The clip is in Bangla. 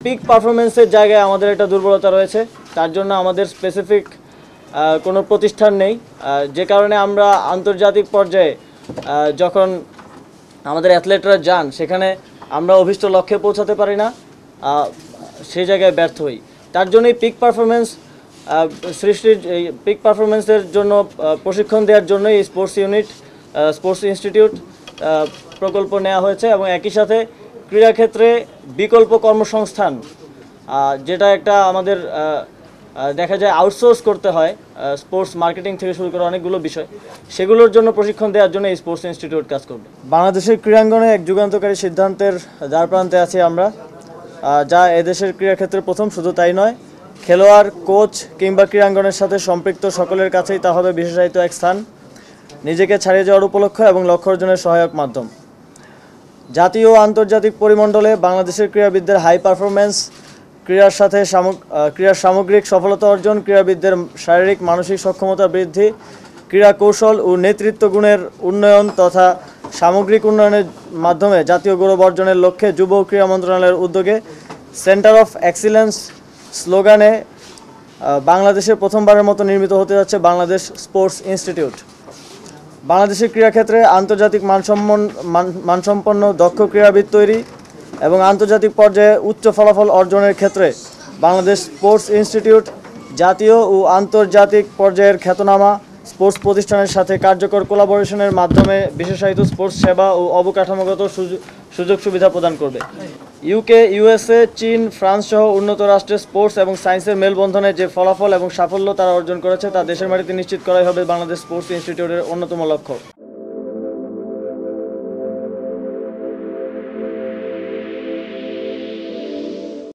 পিক পারফরমেন্সের জায়গায় আমাদের একটা দুর্বলতা রয়েছে, তার জন্য আমাদের স্পেসিফিক কোনো প্রতিষ্ঠান নেই, যে কারণে আমরা আন্তর্জাতিক পর্যায়ে যখন আমাদের অ্যাথলেটরা যান সেখানে আমরা অভীষ্ট লক্ষ্যে পৌঁছাতে পারি না, সেই জায়গায় ব্যর্থ হই। তার জন্যই পিক পারফরমেন্সের জন্য প্রশিক্ষণ দেওয়ার জন্য এই স্পোর্টস ইনস্টিটিউট প্রকল্প নেওয়া হয়েছে এবং একই সাথে ক্রীড়াক্ষেত্রে বিকল্প কর্মসংস্থান, যেটা একটা আমাদের দেখা যায় আউটসোর্স করতে হয় স্পোর্টস মার্কেটিং থেকে শুরু করে অনেকগুলো বিষয়, সেগুলোর জন্য প্রশিক্ষণ দেওয়ার জন্য এই স্পোর্টস ইনস্টিটিউট কাজ করবে। বাংলাদেশের ক্রীড়াঙ্গনে এক যুগান্তকারী সিদ্ধান্তের দ্বারপ্রান্তে আছি আমরা, যা এদেশের ক্রীড়াক্ষেত্রে প্রথম। শুধু তাই নয়, খেলোয়াড়, কোচ কিংবা ক্রীড়াঙ্গনের সাথে সম্পৃক্ত সকলের কাছেই তা হবে বিশেষায়িত এক স্থান, নিজেকে ছাড়িয়ে যাওয়ার উপলক্ষ এবং লক্ষ্য অর্জনের সহায়ক মাধ্যম। জাতীয় ও আন্তর্জাতিক পরিমণ্ডলে বাংলাদেশের ক্রীড়াবিদদের হাই পারফরমেন্স, ক্রীড়ার সামগ্রিক সফলতা অর্জন, ক্রীড়াবিদদের শারীরিক মানসিক সক্ষমতা বৃদ্ধি, ক্রীড়া কৌশল ও নেতৃত্ব গুণের উন্নয়ন তথা সামগ্রিক উন্নয়নের মাধ্যমে জাতীয় গৌরব অর্জনের লক্ষ্যে যুব ও ক্রীড়া মন্ত্রণালয়ের উদ্যোগে সেন্টার অফ এক্সিলেন্স স্লোগানে বাংলাদেশে প্রথমবারের মতো নির্মিত হতে যাচ্ছে বাংলাদেশ স্পোর্টস ইনস্টিটিউট। বাংলাদেশের ক্রীড়াক্ষেত্রে আন্তর্জাতিক মানসম্পন্ন দক্ষ ক্রীড়াবিদ তৈরি এবং আন্তর্জাতিক পর্যায়ে উচ্চ ফলাফল অর্জনের ক্ষেত্রে বাংলাদেশ স্পোর্টস ইনস্টিটিউট জাতীয় ও আন্তর্জাতিক পর্যায়ের খ্যাতনামা স্পোর্টস প্রতিষ্ঠানের সাথে কার্যকর কোলাবোরেশনের মাধ্যমে বিশেষায়িত স্পোর্টস সেবা ও অবকাঠামোগত সুযোগ সুবিধা প্রদান করবে। ইউকে, ইউএসএ, চীন, ফ্রান্স সহ উন্নত রাষ্ট্রের স্পোর্টস এবং সায়েন্সের মেলবন্ধনে যে ফলাফল এবং সাফল্য তারা অর্জন করেছে তা দেশের মাটিতে নিশ্চিত করাই হবে বাংলাদেশ স্পোর্টস ইনস্টিটিউটের অন্যতম লক্ষ্য।